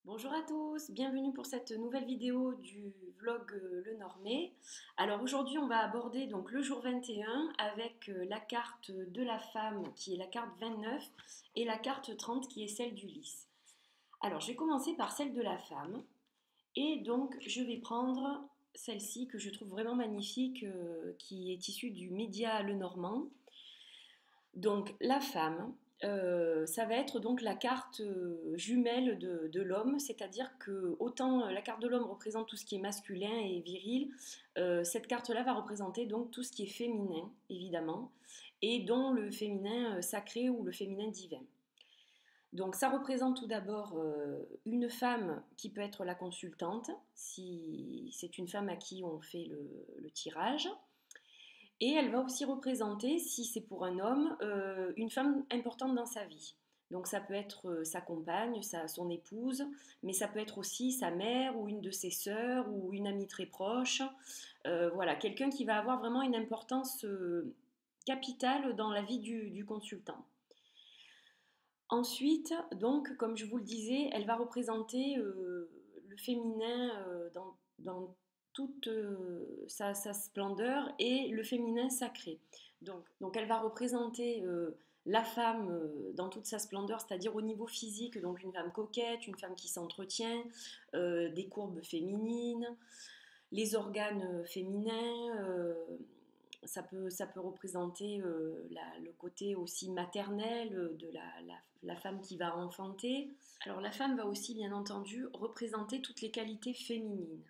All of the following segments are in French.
Bonjour à tous, bienvenue pour cette nouvelle vidéo du vlog Le Normé. Alors aujourd'hui on va aborder donc le jour 21 avec la carte de la femme qui est la carte 29 et la carte 30 qui est celle du lys. Alors je vais commencer par celle de la femme et donc je vais prendre celle-ci que je trouve vraiment magnifique qui est issue du média Le Normand. Donc la femme, ça va être donc la carte jumelle de l'homme, c'est-à-dire que autant la carte de l'homme représente tout ce qui est masculin et viril, cette carte-là va représenter donc tout ce qui est féminin, évidemment, et dont le féminin sacré ou le féminin divin. Donc ça représente tout d'abord une femme qui peut être la consultante, si c'est une femme à qui on fait le tirage. Et elle va aussi représenter, si c'est pour un homme, une femme importante dans sa vie. Donc ça peut être sa compagne, son épouse, mais ça peut être aussi sa mère ou une de ses sœurs ou une amie très proche. Voilà, quelqu'un qui va avoir vraiment une importance capitale dans la vie du consultant. Ensuite, donc, comme je vous le disais, elle va représenter le féminin dans toute sa splendeur et le féminin sacré. Donc elle va représenter la femme dans toute sa splendeur, c'est-à-dire au niveau physique, donc une femme coquette, une femme qui s'entretient, des courbes féminines, les organes féminins. Ça peut représenter le côté aussi maternel de la femme qui va enfanter. Alors la femme va aussi bien entendu représenter toutes les qualités féminines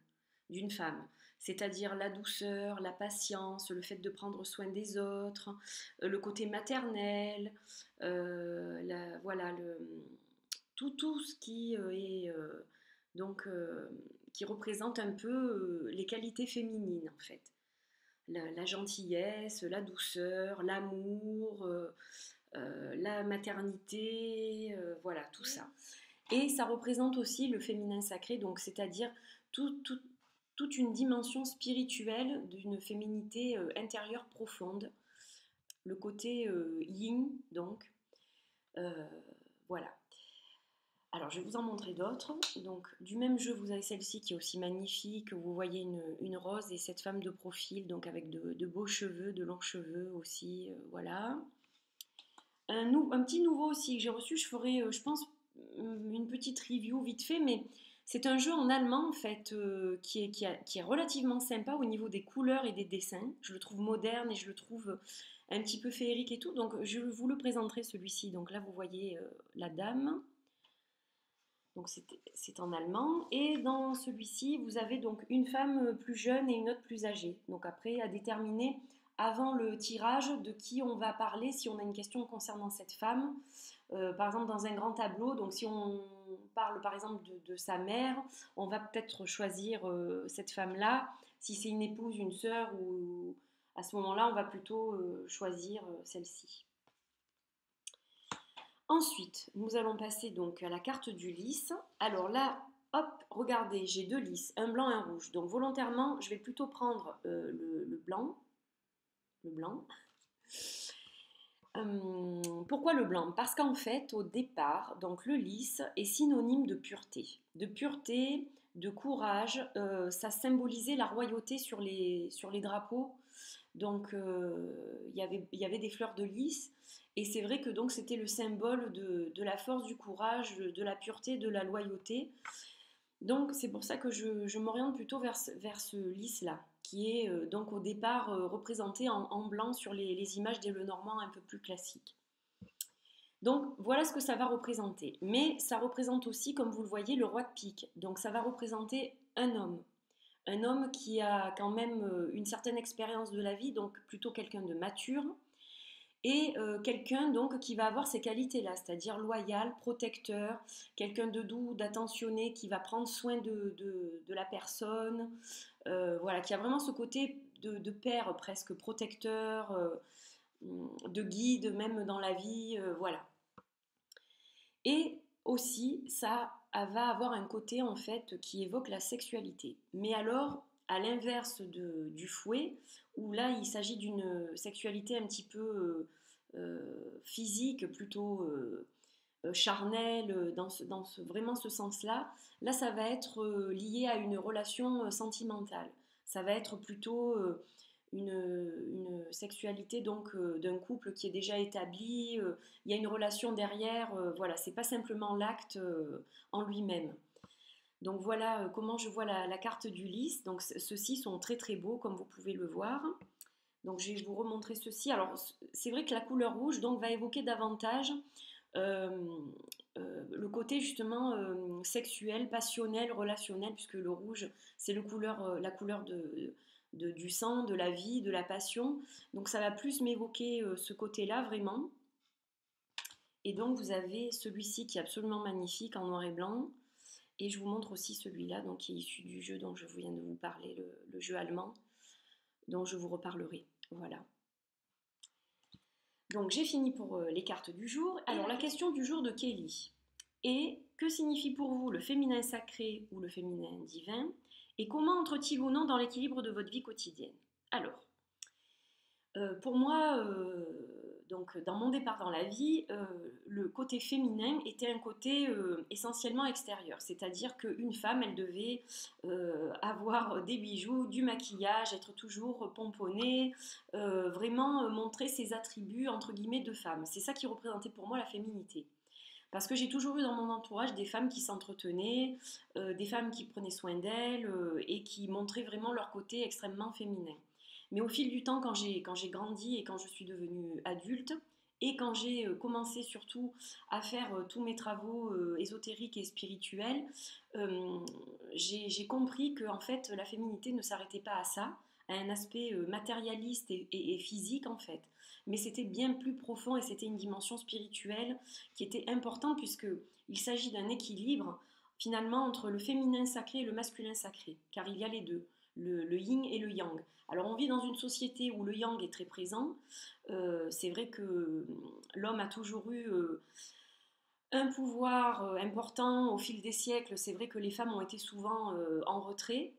d'une femme, c'est-à-dire la douceur, la patience, le fait de prendre soin des autres, le côté maternel, voilà, tout ce qui est donc qui représente un peu les qualités féminines en fait. La gentillesse, la douceur, l'amour, la maternité, voilà, tout ça. Et ça représente aussi le féminin sacré, donc c'est-à-dire toute une dimension spirituelle d'une féminité intérieure profonde, le côté yin, donc, euh, voilà. Alors, je vais vous en montrer d'autres. Donc, du même jeu, vous avez celle-ci qui est aussi magnifique. Vous voyez une rose et cette femme de profil, donc avec de beaux cheveux, de longs cheveux aussi. Voilà. Un petit nouveau aussi que j'ai reçu, je ferai, je pense, une petite review vite fait, mais c'est un jeu en allemand en fait qui est relativement sympa au niveau des couleurs et des dessins. Je le trouve moderne et je le trouve un petit peu féerique et tout, donc je vous le présenterai celui-ci. Donc là, vous voyez la dame. Donc c'est en allemand. Et dans celui-ci, vous avez donc une femme plus jeune et une autre plus âgée. Donc après, à déterminer avant le tirage de qui on va parler si on a une question concernant cette femme. Par exemple, dans un grand tableau, donc si on parle par exemple de sa mère, on va peut-être choisir cette femme-là. Si c'est une épouse, une sœur, ou à ce moment-là, on va plutôt choisir celle-ci. Ensuite, nous allons passer donc à la carte du lys. Alors là, hop, regardez, j'ai deux lys, un blanc et un rouge. Donc volontairement, je vais plutôt prendre le blanc. Le blanc. Pourquoi le blanc? Parce qu'en fait, au départ, donc le lys est synonyme de pureté. De pureté, de courage. Ça symbolisait la royauté sur les drapeaux. Donc il y avait des fleurs de lys. Et c'est vrai que donc c'était le symbole de la force, du courage, de la pureté, de la loyauté. Donc c'est pour ça que je m'oriente plutôt vers ce lys-là, qui est donc au départ représenté en blanc sur les images des Lenormand un peu plus classiques. Donc voilà ce que ça va représenter. Mais ça représente aussi, comme vous le voyez, le roi de pique. Donc ça va représenter un homme. Un homme qui a quand même une certaine expérience de la vie, donc plutôt quelqu'un de mature, et quelqu'un donc qui va avoir ces qualités-là, c'est-à-dire loyal, protecteur, quelqu'un de doux, d'attentionné, qui va prendre soin de la personne, voilà, qui a vraiment ce côté de père presque protecteur, de guide même dans la vie, voilà. Et aussi, ça va avoir un côté en fait qui évoque la sexualité. Mais alors, à l'inverse du fouet, où là il s'agit d'une sexualité un petit peu physique, plutôt charnel, vraiment ce sens-là. Là, ça va être lié à une relation sentimentale. Ça va être plutôt une sexualité donc d'un couple qui est déjà établi. Il y a une relation derrière. Voilà, c'est pas simplement l'acte en lui-même. Donc voilà comment je vois la carte du lys. Donc ceux-ci sont très très beaux comme vous pouvez le voir. Donc je vais vous remontrer ceci. Alors c'est vrai que la couleur rouge donc va évoquer davantage euh, le côté justement sexuel, passionnel, relationnel, puisque le rouge c'est la couleur du sang, de la vie, de la passion. Donc ça va plus m'évoquer ce côté-là vraiment. Et donc vous avez celui-ci qui est absolument magnifique en noir et blanc. Et je vous montre aussi celui-là, donc qui est issu du jeu dont je viens de vous parler, le jeu allemand, dont je vous reparlerai. Voilà. Donc j'ai fini pour les cartes du jour. Alors la question du jour de Kelly est: que signifie pour vous le féminin sacré ou le féminin divin? Et comment entre-t-il ou non dans l'équilibre de votre vie quotidienne? Alors, pour moi, donc dans mon départ dans la vie, le côté féminin était un côté essentiellement extérieur. C'est-à-dire qu'une femme, elle devait avoir des bijoux, du maquillage, être toujours pomponnée, vraiment montrer ses attributs entre guillemets de femme. C'est ça qui représentait pour moi la féminité. Parce que j'ai toujours eu dans mon entourage des femmes qui s'entretenaient, des femmes qui prenaient soin d'elles et qui montraient vraiment leur côté extrêmement féminin. Mais au fil du temps, quand j'ai grandi et quand je suis devenue adulte, et quand j'ai commencé surtout à faire tous mes travaux ésotériques et spirituels, euh, j'ai compris que en fait, la féminité ne s'arrêtait pas à ça, à un aspect matérialiste et physique en fait. Mais c'était bien plus profond et c'était une dimension spirituelle qui était importante puisqu'il s'agit d'un équilibre finalement entre le féminin sacré et le masculin sacré, car il y a les deux, le yin et le yang. Alors on vit dans une société où le yang est très présent. C'est vrai que l'homme a toujours eu un pouvoir important au fil des siècles. C'est vrai que les femmes ont été souvent en retrait.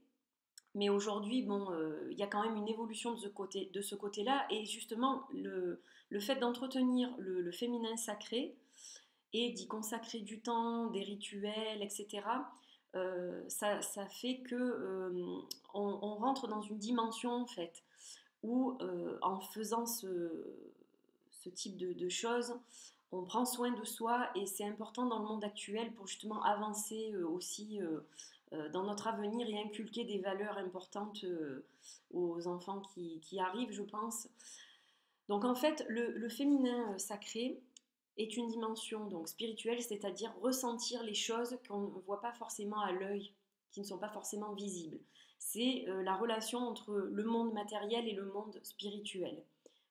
Mais aujourd'hui, bon, il y a quand même une évolution de ce côté-là. Et justement, le fait d'entretenir le féminin sacré et d'y consacrer du temps, des rituels, etc., ça fait que on rentre dans une dimension en fait où en faisant ce type de choses, on prend soin de soi et c'est important dans le monde actuel pour justement avancer aussi dans notre avenir et inculquer des valeurs importantes aux enfants qui arrivent, je pense. Donc en fait, le féminin sacré est une dimension donc spirituelle, c'est-à-dire ressentir les choses qu'on ne voit pas forcément à l'œil, qui ne sont pas forcément visibles. C'est la relation entre le monde matériel et le monde spirituel.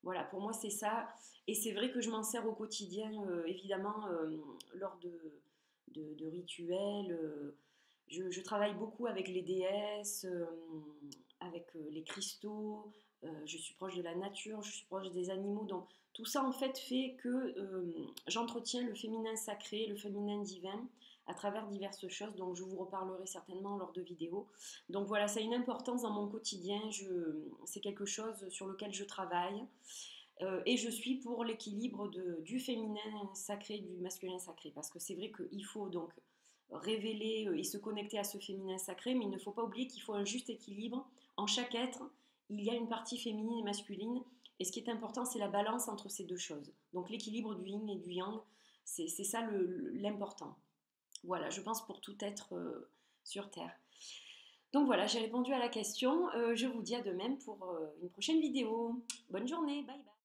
Voilà, pour moi c'est ça. Et c'est vrai que je m'en sers au quotidien, évidemment, lors de rituels. Je travaille beaucoup avec les déesses, avec les cristaux. Je suis proche de la nature, je suis proche des animaux. Donc tout ça en fait fait que j'entretiens le féminin sacré, le féminin divin à travers diverses choses, donc je vous reparlerai certainement lors de vidéos. Donc voilà, ça a une importance dans mon quotidien, c'est quelque chose sur lequel je travaille. Et je suis pour l'équilibre du féminin sacré et du masculin sacré, parce que c'est vrai qu'il faut donc révéler et se connecter à ce féminin sacré, mais il ne faut pas oublier qu'il faut un juste équilibre. En chaque être, il y a une partie féminine et masculine, et ce qui est important, c'est la balance entre ces deux choses. Donc l'équilibre du yin et du yang, c'est ça l'important. Voilà, je pense pour tout être sur Terre. Donc voilà, j'ai répondu à la question. Je vous dis à de même pour une prochaine vidéo. Bonne journée, bye bye.